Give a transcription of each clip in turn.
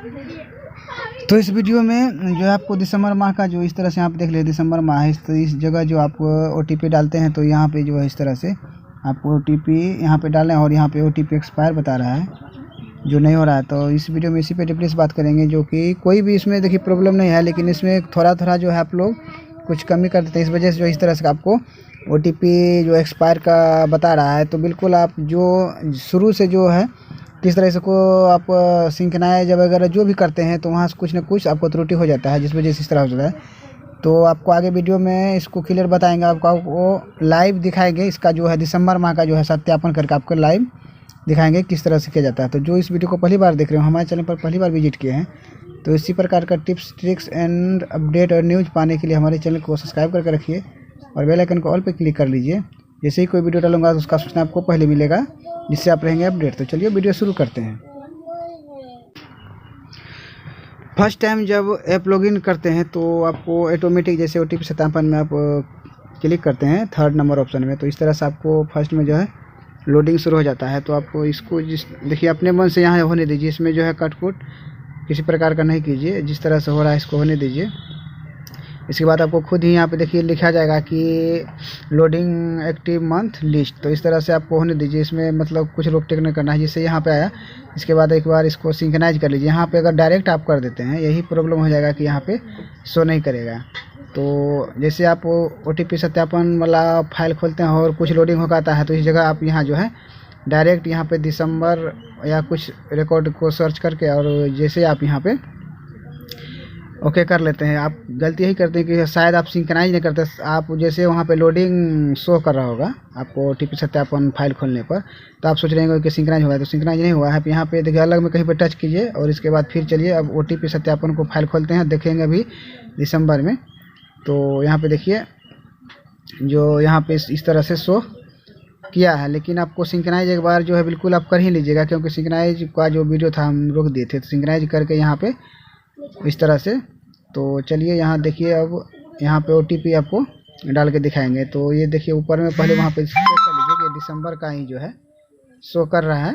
तो इस वीडियो में जो है आपको दिसंबर माह का जो इस तरह से आप देख ले, दिसंबर माह है, इस जगह जो आप OTP डालते हैं तो यहाँ पे जो है इस तरह से आप OTP यहाँ पे डालें और यहाँ पे OTP एक्सपायर बता रहा है जो नहीं हो रहा है। तो इस वीडियो में इसी पे डिटेल्स बात करेंगे, जो कि कोई भी इसमें देखिए प्रॉब्लम नहीं है, लेकिन इसमें थोड़ा जो है आप लोग कुछ कमी कर देते हैं। इस वजह से जो इस तरह से आपको OTP जो एक्सपायर का बता रहा है, तो बिल्कुल आप जो शुरू से जो है किस तरह से को आप सिंक्रोनाइज वगैरह जो भी करते हैं तो वहाँ से कुछ ना कुछ आपको त्रुटि हो जाता है, जिस वजह से इस तरह हो जाता है। तो आपको आगे वीडियो में इसको क्लियर बताएंगे, आपको लाइव दिखाएंगे इसका जो है दिसंबर माह का जो है सत्यापन करके आपको लाइव दिखाएंगे किस तरह से किया जाता है। तो जो इस वीडियो को पहली बार देख रहे हो, हमारे चैनल पर पहली बार विजिट किए हैं, तो इसी प्रकार का टिप्स ट्रिक्स एंड अपडेट और न्यूज़ पाने के लिए हमारे चैनल को सब्सक्राइब करके रखिए और बेल आइकन को ऑल पे क्लिक कर लीजिए। जैसे ही कोई वीडियो डालूंगा तो उसका सूचना आपको पहले मिलेगा, जिससे आप रहेंगे अपडेट। तो चलिए वीडियो शुरू करते हैं। फर्स्ट टाइम जब ऐप लॉगिन करते हैं तो आपको ऑटोमेटिक जैसे OTP सत्यापन में आप क्लिक करते हैं 3rd नंबर ऑप्शन में, तो इस तरह से आपको फर्स्ट में जो है लोडिंग शुरू हो जाता है। तो आपको इसको देखिए अपने मन से यहाँ होने दीजिए, इसमें जो है कटकुट किसी प्रकार का नहीं कीजिए, जिस तरह से हो रहा है इसको होने दीजिए। इसके बाद आपको खुद ही यहाँ पे देखिए लिखा जाएगा कि लोडिंग एक्टिव मंथ लिस्ट, तो इस तरह से आपको होने दीजिए। इसमें मतलब कुछ रोक टेक नहीं करना है, जिससे यहाँ पे आया। इसके बाद एक बार इसको सिंक्रोनाइज कर लीजिए। यहाँ पे अगर डायरेक्ट आप कर देते हैं यही प्रॉब्लम हो जाएगा कि यहाँ पे शो नहीं करेगा। तो जैसे आप OTP सत्यापन वाला फाइल खोलते हैं और कुछ लोडिंग होगा आता है, तो इस जगह आप यहाँ जो है डायरेक्ट यहाँ पे दिसंबर या कुछ रिकॉर्ड को सर्च करके और जैसे आप यहाँ पे ओके कर लेते हैं। आप गलती यही करते हैं कि शायद आप सिंक्रोनाइज नहीं करते, आप जैसे वहाँ पे लोडिंग शो कर रहा होगा आपको OTP सत्यापन फाइल खोलने पर, तो आप सोच रहे हैं कि सिंक्रोनाइज हुआ है, तो सिंक्रोनाइज नहीं हुआ है। यहाँ पे देखिए अलग में कहीं पे टच कीजिए और इसके बाद फिर चलिए अब OTP सत्यापन को फाइल खोलते हैं, देखेंगे अभी दिसंबर में। तो यहाँ पे देखिए जो यहाँ पे इस तरह से शो किया है, लेकिन आपको सिंक्रोनाइज एक बार जो है बिल्कुल आप कर ही लीजिएगा, क्योंकि सिंक्रोनाइज का जो वीडियो था हम रोक दिए थे। तो सिंक्रोनाइज करके यहाँ पे इस तरह से, तो चलिए यहाँ देखिए अब यहाँ पे OTP आपको डाल के दिखाएंगे। तो ये देखिए ऊपर में पहले वहाँ पे चेक कर लीजिए कि दिसंबर का ही जो है शो कर रहा है।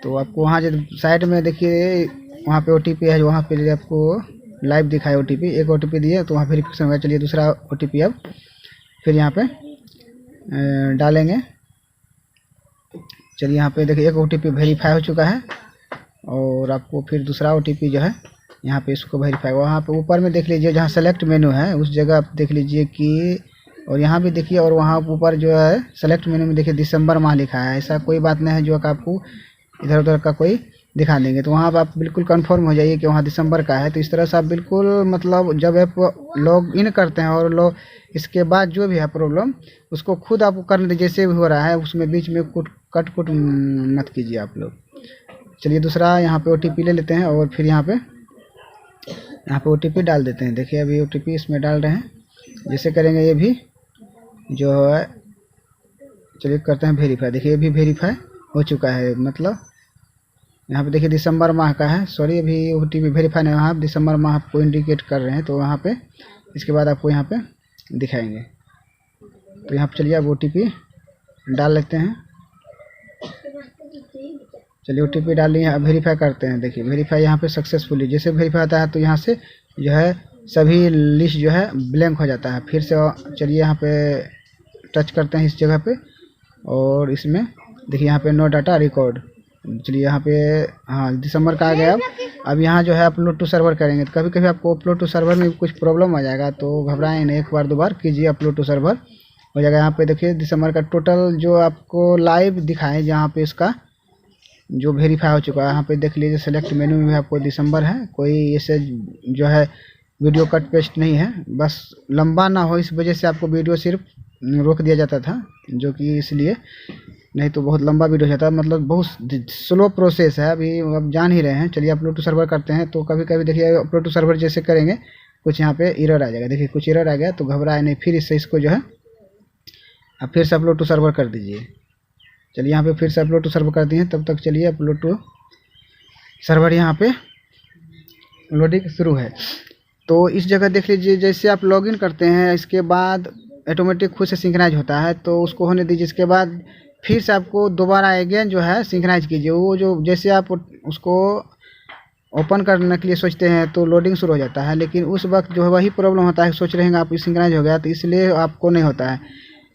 तो आपको वहाँ जो साइड में देखिए वहाँ पे OTP है, वहाँ पे आपको लाइव दिखाए OTP, एक OTP दिए तो वहाँ वेरिफिकेशन होगा। चलिए दूसरा OTP अब फिर यहाँ पे डालेंगे। चलिए यहाँ पे देखिए एक OTP वेरीफाई हो चुका है और आपको फिर दूसरा OTP जो है यहाँ पे इसको वेरीफाई, वहाँ पे ऊपर में देख लीजिए जहाँ सेलेक्ट मेनू है उस जगह आप देख लीजिए कि, और यहाँ भी देखिए, और वहाँ ऊपर जो है सेलेक्ट मेनू में देखिए दिसंबर माह लिखा है। ऐसा कोई बात नहीं है जो कि आपको इधर उधर का कोई दिखा देंगे, तो वहाँ पर आप बिल्कुल कंफर्म हो जाइए कि वहाँ दिसंबर का है। तो इस तरह से आप बिल्कुल मतलब जब आप लॉग इन करते हैं और लोग इसके बाद जो भी है प्रॉब्लम उसको खुद आपको कर लीजिए, जैसे भी हो रहा है उसमें बीच में कट मत कीजिए आप लोग। चलिए दूसरा यहाँ पे OTP ले लेते हैं और फिर यहाँ पे OTP डाल देते हैं। देखिए अभी OTP इसमें डाल रहे हैं, जैसे करेंगे ये भी जो है। चलिए करते हैं वेरीफाई। देखिए ये भी वेरीफाई हो चुका है, मतलब यहाँ पे देखिए दिसंबर माह का है। सॉरी अभी OTP वेरीफाई नहीं, वहाँ दिसंबर माह आपको इंडिकेट कर रहे हैं, तो वहाँ पे इसके बाद आपको यहाँ पे दिखाएंगे। तो यहाँ पे चलिए अब OTP डाल लेते हैं। चलिए OTP डाल लिए, वेरीफाई करते हैं। देखिए वेरीफाई यहाँ पे सक्सेसफुली, जैसे वेरीफाई आता है तो यहाँ से जो है सभी लिस्ट जो है ब्लैंक हो जाता है। फिर से चलिए यहाँ पे टच करते हैं इस जगह पे और इसमें देखिए यहाँ पे नो डाटा रिकॉर्ड। चलिए यहाँ पे हाँ दिसंबर का आ गया। अब यहाँ जो है अपलोड टू सर्वर करेंगे, तो कभी कभी आपको अपलोड टू सर्वर में कुछ प्रॉब्लम आ जाएगा, तो घबराएं नहीं, एक बार दो बार कीजिए, अपलोड टू सर्वर हो जाएगा। यहाँ पे देखिए दिसंबर का टोटल जो आपको लाइव दिखाए, जहाँ पे इसका जो वेरीफाई हो चुका है यहाँ पे देख लीजिए। सेलेक्ट मेनू में भी आपको दिसंबर है, कोई ऐसे जो है वीडियो कट पेस्ट नहीं है, बस लंबा ना हो इस वजह से आपको वीडियो सिर्फ रोक दिया जाता था, जो कि इसलिए, नहीं तो बहुत लंबा वीडियो जाता है, मतलब बहुत स्लो प्रोसेस है। अभी अब जान ही रहे हैं। चलिए अपलोड टू सर्वर करते हैं। तो कभी कभी देखिए अपलोड टू सर्वर जैसे करेंगे कुछ यहाँ पे एरर आ जाएगा। देखिए कुछ एरर आ गया, तो घबराए नहीं, फिर इससे इसको जो है अब फिर से अपलोड टू सर्वर कर दीजिए। चलिए यहाँ पे फिर से अपलोड टू सर्वर कर दिए, तब तक चलिए अपलोड टू सर्वर यहाँ पे लोडिंग शुरू है। तो इस जगह देख लीजिए, जैसे आप लॉगिन करते हैं इसके बाद ऑटोमेटिक खुद से सिंक्रोनाइज होता है, तो उसको होने दीजिए। इसके बाद फिर से आपको दोबारा अगेन जो है सिंक्रोनाइज कीजिए। वो जो जैसे आप उसको ओपन करने के लिए सोचते हैं तो लोडिंग शुरू हो जाता है, लेकिन उस वक्त जो है वही प्रॉब्लम होता है, सोच रहे हैं आप सिंक्रोनाइज हो गया, तो इसलिए आपको नहीं होता है।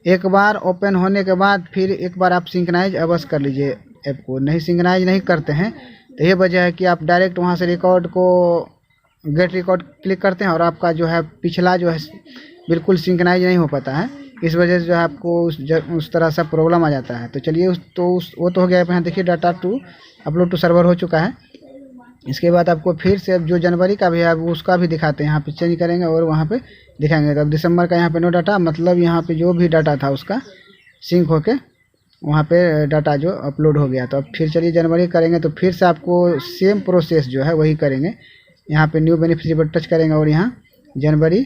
एक बार ओपन होने के बाद फिर एक बार आप सिंक्रोनाइज अवश्य कर लीजिए ऐप को। नहीं सिंक्रोनाइज नहीं करते हैं तो ये वजह है कि आप डायरेक्ट वहाँ से रिकॉर्ड को गेट रिकॉर्ड क्लिक करते हैं और आपका जो है पिछला जो है बिल्कुल सिंक्रोनाइज नहीं हो पाता है। इस वजह से जो है आपको उस तरह से प्रॉब्लम आ जाता है। तो चलिए वो तो हो गया। यहाँ देखिए data to upload to server हो चुका है। इसके बाद आपको फिर से अब जो जनवरी का भी है अब उसका भी दिखाते हैं। यहाँ पे चेंज करेंगे और वहाँ पे दिखाएंगे। तो अब दिसंबर का यहाँ पे नो डाटा, मतलब यहाँ पे जो भी डाटा था उसका सिंक होके वहाँ पे डाटा जो अपलोड हो गया। तो अब फिर चलिए जनवरी करेंगे तो फिर से आपको सेम प्रोसेस जो है वही करेंगे। यहाँ पे न्यू बेनिफिशियरी पर टच करेंगे और यहाँ जनवरी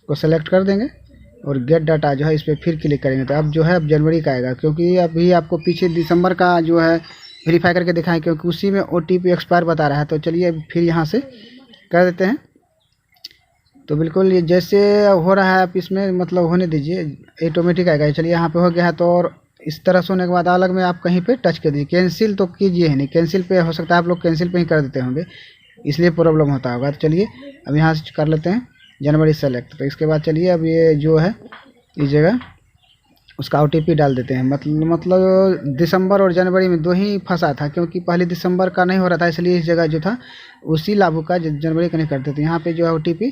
को सेलेक्ट कर देंगे और गेट डाटा जो है इस पर फिर क्लिक करेंगे। तो अब जो है अब जनवरी का आएगा, क्योंकि अभी आपको पीछे दिसंबर का जो है वेरीफाई करके दिखाएं, क्योंकि उसी में OTP एक्सपायर बता रहा है। तो चलिए फिर यहाँ से कर देते हैं। तो बिल्कुल ये जैसे हो रहा है आप इसमें मतलब होने दीजिए, ऑटोमेटिक आएगा। चलिए यहाँ पे हो गया है। तो और इस तरह से होने के बाद अलग में आप कहीं पे टच कर दीजिए। कैंसिल तो कीजिए ही नहीं, कैंसिल पे हो सकता है आप लोग कैंसिल पे ही कर देते होंगे, इसलिए प्रॉब्लम होता होगा। तो चलिए अब यहाँ से कर लेते हैं जनवरी सेलेक्ट। तो इसके बाद चलिए अब ये जो है इस जगह उसका OTP डाल देते हैं। मतलब दिसंबर और जनवरी में दो ही फंसा था, क्योंकि पहले दिसंबर का नहीं हो रहा था, इसलिए इस जगह जो था उसी लाभुक का जनवरी का नहीं करते थे। यहाँ पे जो है OTP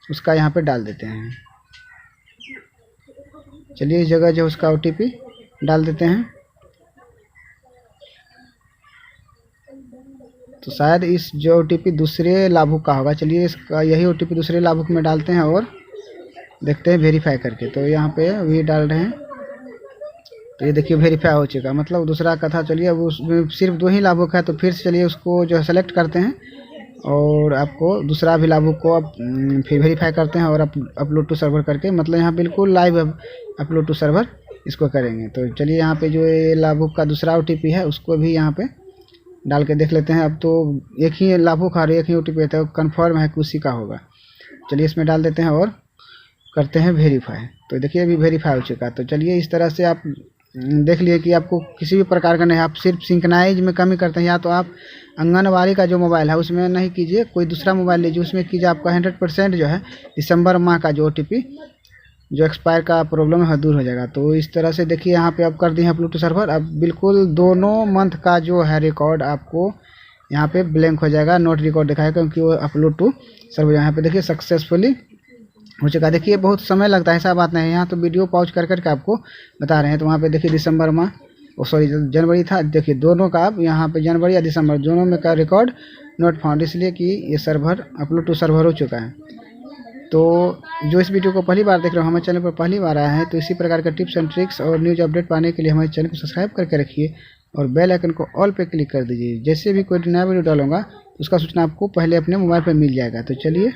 उसका यहाँ पे डाल देते हैं। चलिए इस जगह जो उसका OTP डाल देते हैं। तो शायद इस जो OTP दूसरे लाभुक का होगा। चलिए इसका यही OTP दूसरे लाभुक में डालते हैं और देखते हैं वेरीफाई करके। तो यहाँ पे भी डाल रहे हैं। तो ये देखिए वेरीफाई हो चुका, मतलब दूसरा का था। चलिए अब उसमें सिर्फ दो ही लाभुक है, तो फिर चलिए उसको जो है सेलेक्ट करते हैं और आपको दूसरा भी लाभुक को अब फिर वेरीफाई करते हैं और अपलोड टू सर्वर करके, मतलब यहाँ बिल्कुल लाइव अपलोड टू सर्वर इसको करेंगे। तो चलिए यहाँ पे जो ये लाभुक का दूसरा OTP है उसको भी यहाँ पे डाल के देख लेते हैं। अब तो एक ही लाभुक और एक ही OTP है, तो कन्फर्म है कि उसी का होगा। चलिए इसमें डाल देते हैं और करते हैं वेरीफाई। तो देखिए अभी वेरीफाई हो चुका। तो चलिए इस तरह से आप देख लिए कि आपको किसी भी प्रकार का नहीं, आप सिर्फ सिंक्रोनाइज में कमी करते हैं। या तो आप आंगनवाड़ी का जो मोबाइल है उसमें नहीं कीजिए, कोई दूसरा मोबाइल लीजिए, उसमें कीजिए। आपका 100% जो है दिसंबर माह का जो OTP जो एक्सपायर का प्रॉब्लम है दूर हो जाएगा। तो इस तरह से देखिए यहाँ पे आप कर दिए अपलोड टू सर्वर। अब बिल्कुल दोनों मंथ का जो है रिकॉर्ड आपको यहाँ पे ब्लैंक हो जाएगा, नोट रिकॉर्ड दिखाएगा, क्योंकि वो अपलोड टू सर्वर यहाँ पे देखिए सक्सेसफुली हो चुका। देखिए बहुत समय लगता है, ऐसा बात नहीं है। यहाँ तो वीडियो पॉज कर करके आपको बता रहे हैं। तो वहाँ पे देखिए दिसंबर माह सॉरी जनवरी था, देखिए दोनों का आप यहाँ पे जनवरी या दिसंबर दोनों में का रिकॉर्ड नोट फाउंड, इसलिए कि ये सर्वर अपलोड टू सर्वर हो चुका है। तो जो इस वीडियो को पहली बार देख रहे हो, हमारे चैनल पर पहली बार आया है, तो इसी प्रकार का टिप्स एंड ट्रिक्स और न्यूज अपडेट पाने के लिए हमारे चैनल को सब्सक्राइब करके रखिए और बेल आइकन को ऑल पे क्लिक कर दीजिए। जैसे भी कोई नया वीडियो डालूंगा उसका सूचना आपको पहले अपने मोबाइल पर मिल जाएगा। तो चलिए